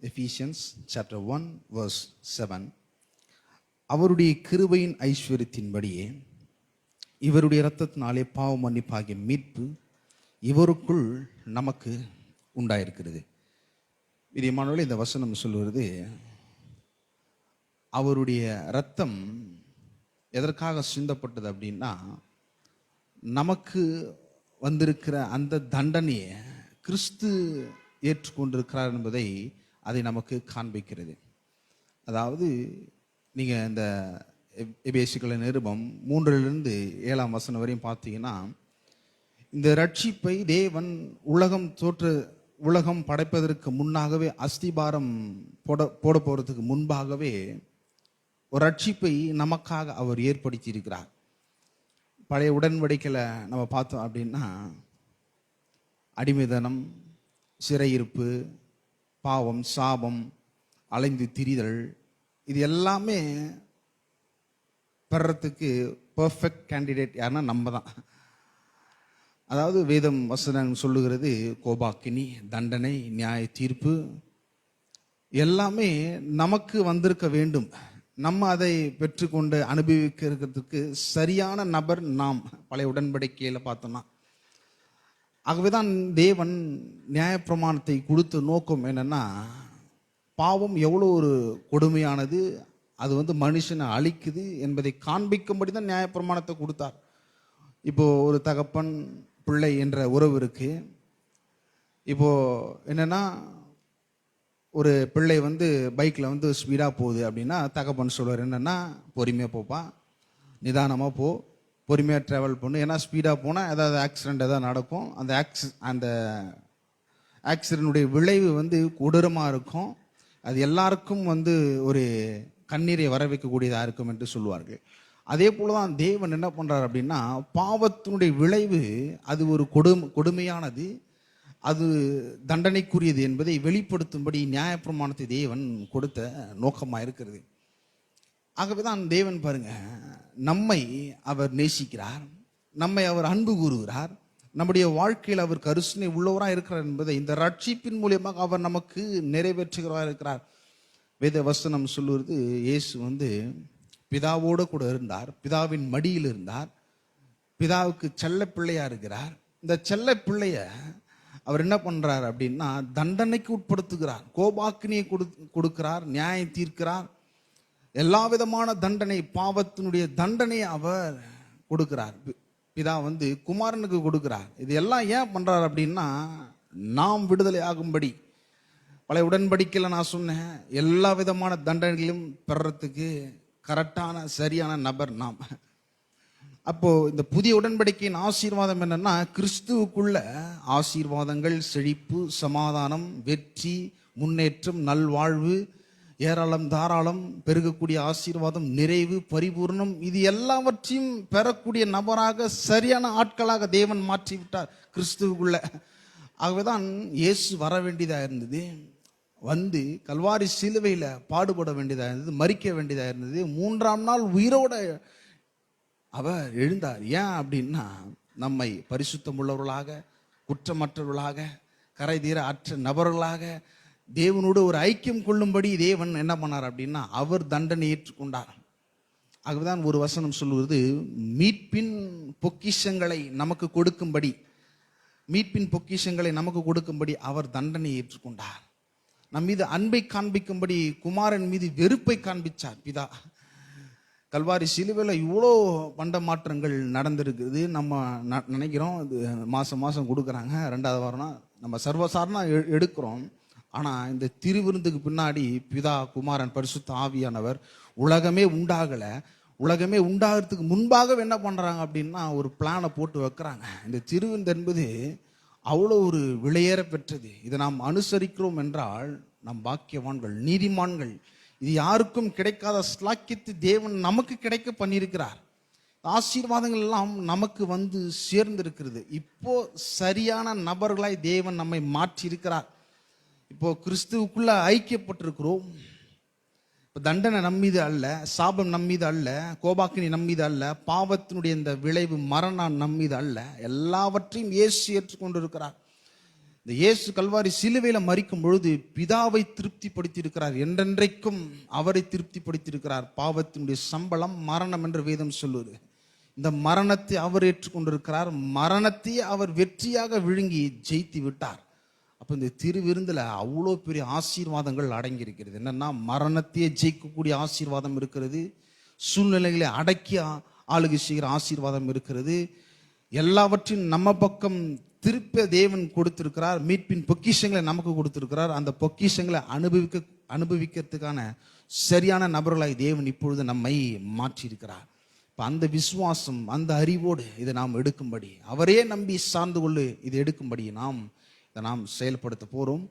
Ephesians chapter 1 verse 7. அவருடைய கிருபையின் ஐஸ்வரியத்தின்படியே இவருடைய இரத்தத்தினாலே பாவ மன்னிப்பாகிய மீட்பு இவருக்குள் நமக்கு உண்டாயிருக்கிறது. பிரியமானவர்களே, இந்த வசனம் சொல்லுவது அவருடைய இரத்தம் எதற்காக சிந்தப்பட்டது அப்படின்னா, நமக்கு வந்திருக்கிற அந்த தண்டனையை கிறிஸ்து ஏற்றுக்கொண்டிருக்கிறார் என்பதை அதை நமக்கு காண்பிக்கிறது. அதாவது நீங்கள் இந்த எபேசியர்களின் நிருபம் 3-7 வசனம் வரையும் பார்த்தீங்கன்னா, இந்த ரட்சிப்பை தேவன் உலகம் படைப்பதற்கு முன்னாகவே, அஸ்திபாரம் போட போகிறதுக்கு முன்பாகவே ஒரு ரட்சிப்பை நமக்காக அவர் ஏற்படுத்தி இருக்கிறார். பழைய உடன்படிக்கையில் நம்ம பார்த்தோம் அப்படின்னா, அடிமைதனம், சிறையிருப்பு, பாவம், சாபம், அலைந்து திரிதல், இது எல்லாமே பெறத்துக்கு பர்ஃபெக்ட் கேண்டிடேட் யாருன்னா நம்ம தான். அதாவது வேதம் வசனம் சொல்லுகிறது, கோபாக்கினி, தண்டனை, நியாய தீர்ப்பு எல்லாமே நமக்கு வந்திருக்க வேண்டும். நம்ம அதை பெற்றுக்கொண்டு அனுபவிக்கிறதுக்கு சரியான நபர் நாம். பழைய உடன்படிக்கையில் பார்த்தோம்னா, ஆகவேதான் தேவன் நியாயப்பிரமாணத்தை கொடுத்த நோக்கம் என்னன்னா, பாவம் எவ்வளோ ஒரு கொடுமையானது, அது மனுஷனை அழிக்குது என்பதை காண்பிக்கும்படி தான் நியாயப்பிரமாணத்தை கொடுத்தார். இப்போ ஒரு தகப்பன் பிள்ளை என்ற உறவு இருக்கு. இப்போ என்னன்னா, ஒரு பிள்ளை பைக்கில் ஸ்பீடாக போகுது அப்படின்னா, தகப்பன் சொல்வார் என்னன்னா, பொறுமையாக போப்பா, நிதானமாக போ, பொறுமையாக ட்ராவல் பண்ணு. ஏன்னா ஸ்பீடாக போனால் ஏதாவது ஆக்சிடெண்ட் ஏதாவது நடக்கும். அந்த ஆக்சிடென்ட்டுடைய விளைவு கொடூரமாக இருக்கும். அது எல்லாருக்கும் ஒரு கண்ணீரை வர வைக்கக்கூடியதாக இருக்கும் என்று சொல்வார்கள். அதே போல தான் தேவன் என்ன பண்ணுறார் அப்படின்னா, பாவத்தினுடைய விளைவு அது ஒரு கொடுமையானது, அது தண்டனைக்குரியது என்பதை வெளிப்படுத்தும்படி நியாயப்பிரமாணத்தை தேவன் கொடுத்த நோக்கமாக இருக்கிறது. ஆகவே தான் தேவன் பாருங்க, நம்மை அவர் நேசிக்கிறார், நம்மை அவர் அன்பு கூறுகிறார், நம்முடைய வாழ்க்கையில் அவர் கருணை உள்ளவராக இருக்கிறார் என்பதை இந்த ரட்சிப்பின் மூலியமாக அவர் நமக்கு நிறைவேற்றுகிறவராக இருக்கிறார். வேத வசனம் சொல்லுவது, இயேசு பிதாவோடு கூட இருந்தார், பிதாவின் மடியில் இருந்தார், பிதாவுக்கு செல்ல பிள்ளையா இருக்கிறார். இந்த செல்ல பிள்ளைய அவர் என்ன பண்றார் அப்படின்னா, தண்டனைக்கு உட்படுத்துகிறார், கோபாக்கினியை கொடுக்கிறார், நியாயம் தீர்க்கிறார், எல்லா விதமான தண்டனை, பாவத்தினுடைய தண்டனையை அவர் கொடுக்கிறார். பிதா குமாரனுக்கு கொடுக்கிறார். இது எல்லாம் ஏன் பண்றார் அப்படின்னா, நாம் விடுதலை ஆகும்படி. பழைய உடன்படிக்கையில் நான் சொன்னேன், எல்லா விதமான தண்டனைகளும் பெறறதுக்கு கரெக்டான சரியான நபர் நாம். அப்போ இந்த புதிய உடன்படிக்கையின் ஆசீர்வாதம் என்னன்னா, கிறிஸ்துவுக்குள்ள ஆசீர்வாதங்கள், செழிப்பு, சமாதானம், வெற்றி, முன்னேற்றம், நல்வாழ்வு, ஏராளம் தாராளம் பெருகக்கூடிய ஆசீர்வாதம், நிறைவு, பரிபூர்ணம், இது எல்லாவற்றையும் பெறக்கூடிய நபராக, சரியான ஆட்களாக தேவன் மாற்றி விட்டார் கிறிஸ்துவுக்குள்ள. ஆகவேதான் இயேசு வர வேண்டியதாக இருந்தது, கல்வாரி சிலுவையில் பாடுபட வேண்டியதாக இருந்தது, மரிக்க வேண்டியதாக இருந்தது, 3ஆம் நாள் உயிரோட அவர் எழுந்தார். ஏன் அப்படின்னா, நம்மை பரிசுத்தம் உள்ளவர்களாக, குற்றமற்றவர்களாக, கரை தீர அற்ற நபர்களாக தேவனோடு ஒரு ஐக்கியம் கொள்ளும்படி தேவன் என்ன பண்ணார் அப்படின்னா, அவர் தண்டனை ஏற்றுக்கொண்டார். ஆகவேதான் ஒரு வசனம் சொல்லுவது, மீட்பின் பொக்கிஷங்களை நமக்கு கொடுக்கும்படி அவர் தண்டனை ஏற்றுக்கொண்டார். நம் மீது அன்பை காண்பிக்கும்படி குமாரன் மீது வெறுப்பை காண்பிச்சார் பிதா. கல்வாரி சிலுவையில் இவ்வளோ பண்ட மாற்றங்கள் நடந்திருக்குது. நம்ம நினைக்கிறோம் இது மாதம் கொடுக்குறாங்க, 2வது வாரம்னா நம்ம சர்வசாரணம் எடுக்கிறோம். ஆனால் இந்த திருவிருந்துக்கு பின்னாடி பிதா, குமாரன், பரிசுத்த ஆவியானவர், உலகமே உண்டாகிறதுக்கு முன்பாகவே என்ன பண்ணுறாங்க அப்படின்னா, ஒரு பிளானை போட்டு வைக்கிறாங்க. இந்த திருவிருந்து என்பது அவ்வளோ ஒரு விலையேற பெற்றது. இதை நாம் அனுசரிக்கிறோம் என்றால் நம் பாக்கியவான்கள், நீதிமான்கள். இது யாருக்கும் கிடைக்காத ஸ்லாக்கியத்தை தேவன் நமக்கு கிடைக்க பண்ணியிருக்கிறார். ஆசீர்வாதங்கள் எல்லாம் நமக்கு சேர்ந்திருக்கிறது. இப்போ சரியான நபர்களாய் தேவன் நம்மை மாற்றி இருக்கிறார். இப்போ கிறிஸ்துவுக்குள்ள ஐக்கியப்பட்டிருக்கிறோம். இப்போ தண்டனை நம்மீது அல்ல, சாபம் நம்மீது அல்ல, கோபாக்கினி நம்மீது அல்ல, பாவத்தினுடைய இந்த விளைவு மரணம் நம்மீது அல்ல, எல்லாவற்றையும் இயேசு ஏற்றுக்கொண்டு இருக்கிறார். இந்த இயேசு கல்வாரி சிலுவையில மரிக்கும் பொழுது பிதாவை திருப்திப்படுத்தி இருக்கிறார், என்றென்றைக்கும் அவரை திருப்திப்படுத்தி இருக்கிறார். பாவத்தினுடைய சம்பளம் மரணம் என்று வேதம் சொல்லுது. இந்த மரணத்தை அவர் ஏற்றுக்கொண்டிருக்கிறார், மரணத்தையே அவர் வெற்றியாக விழுங்கி ஜெயித்து விட்டார். அப்போ இந்த திருவிருந்தில் அவ்வளோ பெரிய ஆசீர்வாதங்கள் அடங்கி இருக்கிறது. என்னன்னா, மரணத்தையே ஜெயிக்கக்கூடிய ஆசீர்வாதம் இருக்கிறது, சூழ்நிலைகளை அடக்கி ஆளுகை செய்கிற ஆசீர்வாதம் இருக்கிறது, எல்லாவற்றையும் நம்ம பக்கம் திருப்ப தேவன் கொடுத்திருக்கிறார், மீட்பின் பொக்கிஷங்களை நமக்கு கொடுத்திருக்கிறார். அந்த பொக்கிஷங்களை அனுபவிக்கிறதுக்கான சரியான நபர்களாய் தேவன் இப்பொழுது நம்மை மாற்றியிருக்கிறார். இப்போ அந்த விசுவாசம், அந்த அறிவோடு இதை நாம் எடுக்கும்படி, அவரே நம்பி சார்ந்து கொண்டு இதை எடுக்கும்படி இதை நாம் செயல்படுத்த போகிறோம்.